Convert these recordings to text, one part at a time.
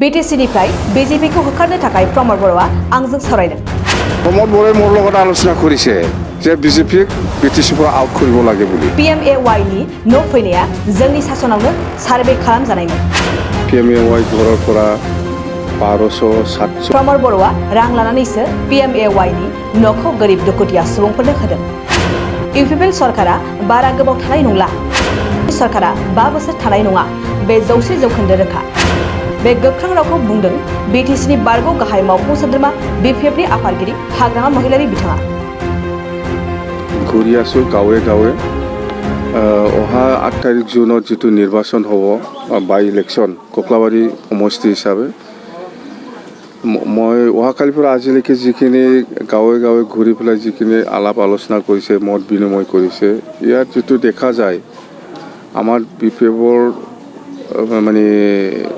BTC-निफ्राय BJP-खौ होखारनो थाखाय प्रमद बर'आ आंजों सावरायदों। प्रमद बर'आ मोर লগত आलोचना কৰিছে যে BJP-ক BTC-फोराव आउट কৰিব লাগে বুলি। PMAY-नि न' फैनाया जोंनि सासनावनो सार्भे खालामजानायमोन। PMAY घৰৰ পৰা 1200-700 प्रमद बर'आ रां लानानैसो PMAY-नि न'खौ गोरिब दुखुथिया सुबुंफोरनो होदों। इउपिपिएल सरकारा बारा गोबाव थानाय नंला। सरकारा 5 बोसोर थानाय नङा, बे 100% रोखा। बे गोख्रों रावखौ बुंदों BTC-नि बारग' गाहाय मावफुं सोद्रोमा BPF-नि आफादगिरि हाग्रामा महिलारि बिथाङा। ঘূৰি আছোঁ গাঁৱে গাঁৱে অহা 8 তাৰিখ জুনত যিটো নিৰ্বাচন হ'ব বাই ইলেকশ্যন ককলাবাৰী সমষ্টি হিচাপে মই অহাকালিৰ পৰা আজিলৈকে যিখিনি গাঁৱে গাঁৱে ঘূৰি পেলাই যিখিনি আলাপ আলোচনা কৰিছে মত বিনিময় কৰিছে ইয়াত যিটো দেখা যায় আমাৰ BPF-ৰ মানে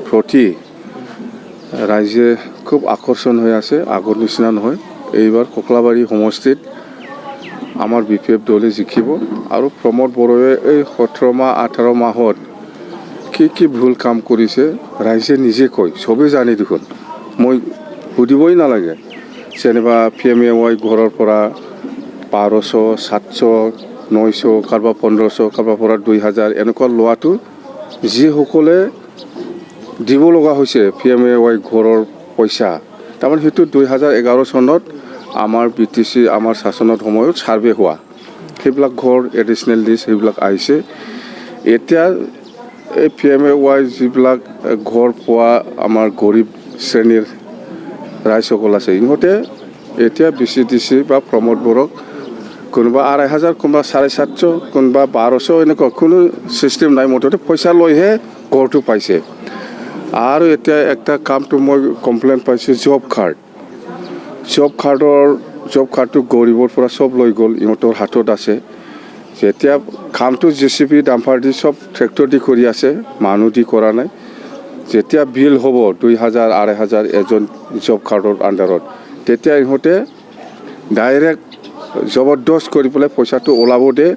প্ৰতি ৰাইজে খুব আকৰ্ষণ হৈ আছে আগৰ নিচিনা নহয় এইবাৰ ককলাবাৰী সমষ্টিত আমাৰ BPF দলে জিকিব আৰু প্ৰমদ বড়োৱে এই 17 মাহ 18 মাহত কি ভুল কাম কৰিছে ৰাইজে নিজে কয় সবেই জানি দেখোন মই সুধিবই নালাগে যেনিবা PMAY ঘৰৰ পৰা 1200 700 900 কাৰোবাৰ 1500 কাৰোবাৰ পৰা 2000 এনেকুৱা লোৱাটো যিসকলে দিব লগা হৈছে PMAY ঘৰৰ পইচা তাৰমানে সেইটো 2011 চনত আমাৰ BTC আমাৰ শাসনত সময়ত সাৰ্ভে হোৱা সেইবিলাক ঘৰ এডিশনেল লিষ্ট সেইবিলাক আহিছে এতিয়া এই PMAY যিবিলাক ঘৰ পোৱা আমাৰ গৰীব শ্ৰেণীৰ ৰাইজসকল আছে ইহঁতে এতিয়া BCDC বা প্ৰমদ বড়োক কোনোবা 2500 কোনোবা 750 কোনোবা 1200 এনেকুৱা কোনো চিষ্টেম নাই মুঠতে পইচা লৈহে ঘৰটো পাইছে আৰু এতিয়া একটা কামটো মই কমপ্লেইন পাইছোঁ জব কাৰ্ডটো গৰীবৰ পৰা সব লৈ গ'ল ইহঁতৰ হাতত আছে যেতিয়া কামটো JCB ডাম্পাৰ দি সব ট্ৰেক্টৰ দি কৰি আছে মানুহ দি কৰা নাই যেতিয়া বিল হ'ব 2000 2500 এজন জব কাৰ্ডৰ আণ্ডাৰত তেতিয়া ইহঁতে ডাইৰেক্ট জবৰদস্ত কৰি পেলাই পইচাটো ওলাব দে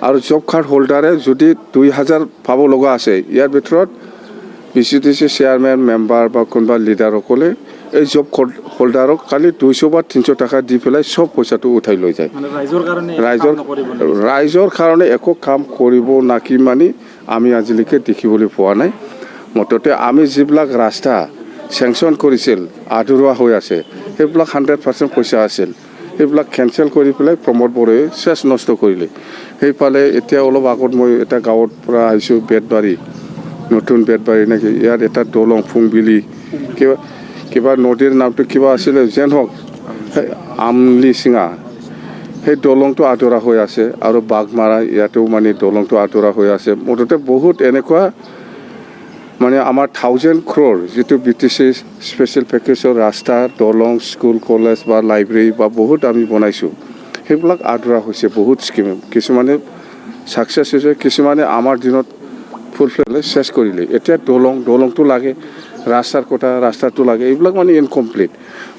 আৰু জব কাৰ্ড হোল্ডাৰে যদি 2000 পাব লগা আছে ইয়াৰ ভিতৰত BCDC চেয়াৰমেন মেম্বাৰ বা কোনোবা লিডাৰসকলে এই জব হোল্ডাৰক খালি 200 বা 300 টকা দি পেলাই সব পইচাটো উঠাই লৈ যায় ৰাইজৰ কাৰণে একো কাম কৰিব নাকি মানে আমি আজিলৈকে দেখিবলৈ পোৱা নাই মততে আমি যিবিলাক ৰাস্তা চেংচন কৰিছিল আধৰুৱা হৈ আছে সেইবিলাক 100% পইচা আছিল সেইবিলাক কেনসেল কৰি পেলাই প্ৰমদ বড়োৱে শেষ নষ্ট কৰিলে সেইফালে এতিয়া অলপ আগত মই এটা গাঁৱৰ পৰা আহিছোঁ বেতবাৰী নতুন বেতবাৰী নাকি ইয়াত এটা দলং ফুংবিলি কিবা নদীৰ নামটো কিবা আছিলে যেন হওক আমলি চিঙা সেই দলংটো আধৰুৱা হৈ আছে আৰু বাঘমাৰা ইয়াতেও মানে দলংটো আধৰুৱা হৈ আছে মুঠতে বহুত এনেকুৱা মানে আমাৰ 1000 crore যিটো BTC স্পেচিয়েল পেকেজৰ ৰাস্তা দলং স্কুল কলেজ বা লাইব্ৰেৰী বা বহুত আমি বনাইছোঁ সেইবিলাক আধৰুৱা হৈছে বহুত স্কিম কিছুমানে সাকসেছ হৈছে কিছুমানে আমাৰ দিনত ফুলফিল শেষ কৰিলে এতিয়া দলংটো লাগে ৰাস্তাটো লাগে এইবিলাক মানে ইনকমপ্লিট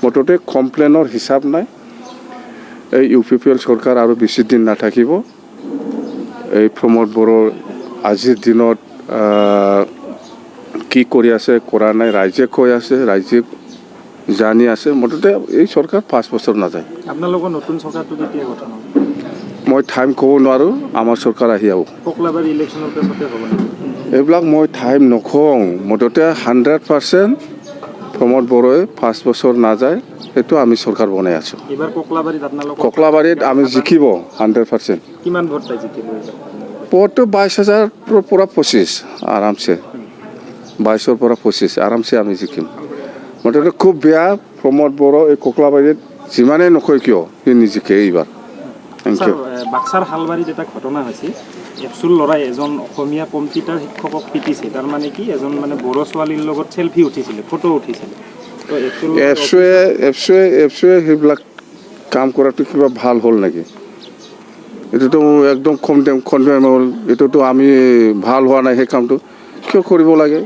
মুঠতে কমপ্লেইনৰ হিচাপ নাই এই UPPL চৰকাৰ আৰু বেছি দিন নাথাকিব এই প্ৰমদ বড়োৰ আজিৰ দিনত কি কৰি আছে কৰা নাই ৰাইজে কৈ আছে ৰাইজে জানি আছে মুঠতে এই চৰকাৰ 5 বছৰ নাযায় আপোনালোকৰ নতুন চৰকাৰটো কেতিয়া গঠন হ'ব মই টাইম ক'ব নোৱাৰোঁ আমাৰ চৰকাৰ আহি আহক ককলাবাৰী ইলেকশ্যনৰ পিছতে হ'ব এইবিলাক মই টাইম নকওঁ মুঠতে 100% প্ৰমদ বড়োৱে 5 বছৰ নাযায় সেইটো আমি চৰকাৰ বনাই আছোঁ এবাৰ ককলাবাৰীত আমি জিকিব 100% কিমান ভোট পাই জিকিব ভোটটো 22000 পৰা 25 আৰামছে 22 পৰা 25 আৰামছে আমি জিকিম মুঠতে খুব বেয়া প্ৰমদ বড়ো এই ককলাবাৰীত যিমানেই নকয় কিয় সি নিজিকে এইবাৰ থেংক ইউ বাক্সাৰ হালবাৰীত এটা ঘটনা হৈছে এপচুল ল'ৰাই এজন অসমীয়া কম্পিউটাৰ শিক্ষকক পিটিছে তাৰ মানে কি এজন মানে বড়ো ছোৱালীৰ লগত সেলফি উঠিছিলে ফটো উঠিছিলে এপচুৱে সেইবিলাক কাম কৰাটো কিবা ভাল হ'ল নেকি এইটোতো একদম কনডেম হ'ল এইটোতো আমি ভাল হোৱা নাই সেই কামটো কিয় কৰিব লাগে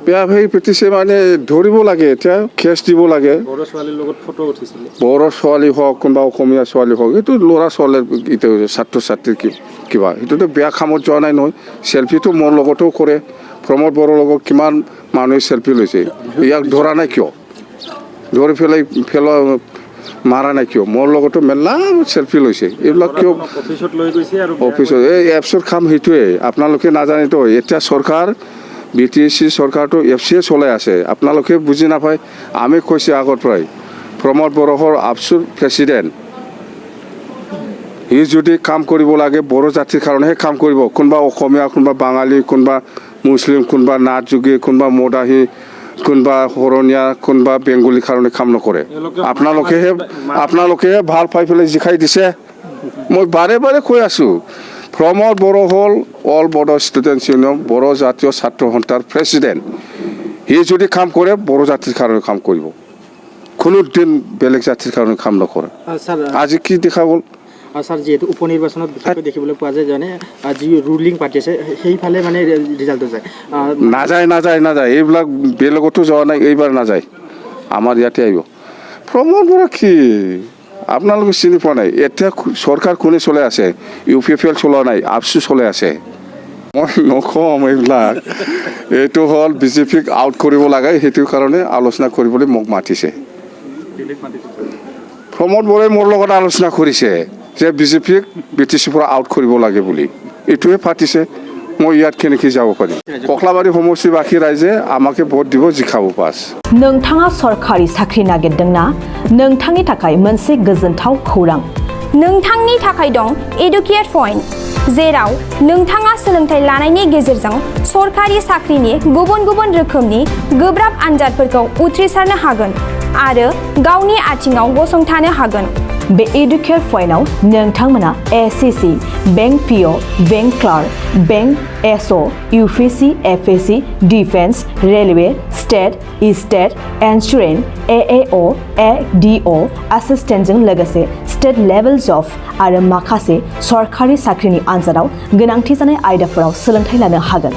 বেয়া ভাই পিটিছে মানে ধৰিব লাগে এতিয়া কেছ দিব লাগে বড়ো ছোৱালীৰ লগত ফটো উঠিছিলে বড়ো ছোৱালী হওক কোনোবা অসমীয়া ছোৱালী হওক এইটো ল'ৰা ছোৱালীৰ ছাত্ৰ ছাত্ৰীৰ কিবা সেইটোতো বেয়া কামত যোৱা নাই নহয় চেলফিটো মোৰ লগতো কৰে প্ৰমোদ বড়োৰ লগত কিমান মানুহে চেল্ফি লৈছে ইয়াক ধৰা নাই কিয় ধৰি পেলাই মাৰা নাই কিয় মোৰ লগতো মেলা চেল্ফি লৈছে এইবিলাক কিয় অফিচত লৈ গৈছে আৰু অফিচত এই এপছৰ কাম সেইটোৱে আপোনালোকে নাজানেতো এতিয়া চৰকাৰ BTC চৰকাৰটো এফচিয়ে চলাই আছে আপোনালোকে বুজি নাপায় আমি কৈছে আগৰ পৰাই প্ৰমোদ বড়োৰ আপচুৰ প্ৰেচিডেণ্ট সি যদি কাম কৰিব লাগে বড়ো জাতিৰ কাৰণেহে কাম কৰিব কোনোবা অসমীয়া কোনোবা বাঙালী কোনোবা মুছলিম কোনোবা নাথ যোগী কোনোবা মদাহী কোনোবা শৰণীয়া কোনোবা বেংগলীৰ কাৰণে কাম নকৰে আপোনালোকেহে ভাল পাই পেলাই জিকাই দিছে মই বাৰে বাৰে কৈ আছোঁ প্ৰমোদ বড়ো হ'ল all Bodo students union Bodo জাতীয় ছাত্ৰ সন্থাৰ প্ৰেচিডেণ্ট সি যদি কাম কৰে বড়ো জাতিৰ কাৰণে কাম কৰিব কোনো দিন বেলেগ জাতিৰ কাৰণে কাম নকৰে আজি কি দেখা গ'ল স্যাৰ যেহেতু উপনিৰ্বাচনত বিশেষকৈ দেখিবলৈ পোৱা যায় যেনে যি ৰুলিং পাৰ্টি আছে সেইফালে মানে ৰিজাল্টটো যায় নাযায় এইবিলাক বেলেগতো যোৱা নাই এইবাৰ নাযায় আমাৰ ইয়াতে আহিব প্ৰমোদ বড়ো কি আপোনালোকে চিনি পোৱা নাই এতিয়া চৰকাৰ কোনে চলাই আছে UPPL চলোৱা নাই আপচু চলাই আছে মই নকওঁ এইবিলাক এইটো হ'ল BJPক আউট কৰিব লাগে সেইটো কাৰণে আলোচনা কৰিবলৈ মোক মাতিছে প্ৰমোদ বড়োৱে মোৰ লগত আলোচনা কৰিছে যে BJPক BTCৰ পৰা আউট কৰিব লাগে বুলি এইটোৱে পাতিছে মই ইয়াত কেনেকৈ যাব পাৰিম কক্লাবাৰী সমষ্টিবাসী ৰাইজে আমাকে ভোট দিব জিকাব পাছ नोंथाङा सरखारि साख्रि नागिरदोंना नोंथांनि थाखाय मोनसे गोजोनथाव खौरां नोंथांनि थाखाय दं एडुकेट पइन्ट जेराव नोंथाङा सोलोंथाइ लानायनि गेजेरजों सरखारि साख्रिनि गुबुन गुबुन रोखोमनि गोब्राब आनजादफोरखौ उथ्रिसारनो हागोन आरो गावनि आथिङाव गसंथानो हागोन बे एडुकेट पइन्टआव नोंथांमोना SSC bank PO bank clerk bank SO UPSC FSC defence railway state insurance AAO ADO एसिस्टेन्टजों लोगोसे स्टेट लेभेल जब आरो माखासे सरखारि साख्रिनि आनजादाव गोनांथि जानाय आयदाफोराव सोलोंथाइ लानो हागोन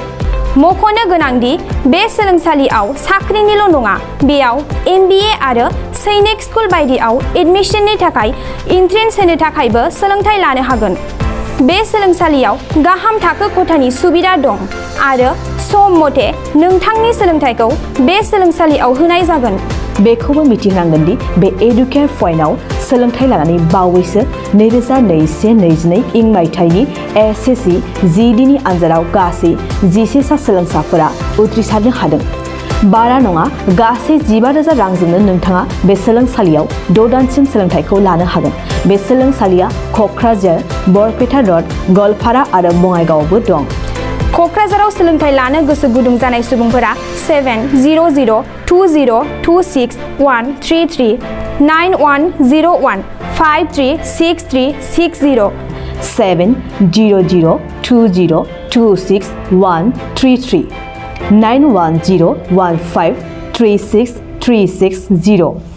मख'नो गोनांदि बे सोलोंसालियाव साख्रिनिल' नङा बेयाव MBA आरो सैनिक स्कुल बायदियाव एडमिशननि थाखाय एन्ट्रेन्स होनो थाखायबो सोलोंथाइ लानो हागोन बे सोलोंसालियाव गाहाम थाखो खथानि सुबिदा दं आरो सम मथे नोंथांनि सोलोंथाइखौ बे सोलोंसालियाव होनाय जागोन बेखौबो मिथिनांगोन दि बे एडुकेट पइन्टआव सोलोंथाइ लानानै बावैसो 2021-22 इं मायथाइनि SSC GDनि आनजादाव गासै 11 सा सोलोंसाफोरा उथ्रिसारनो हादों बारा नङा गासै 15,000 रांजोंनो नोंथाङा बे सोलोंसालियाव 6 दानसिम सोलोंथाइखौ लानो हागोन बे सोलोंसालिया क'क्राझार बरपेटा रड गलपारा आरो बङाइगावआवबो दं क'क्राझाराव सोलोंथाइ लानो गोसो गुदुं जानाय सुबुंफोरा 70020261133 9101 536360 70020261133 9101536360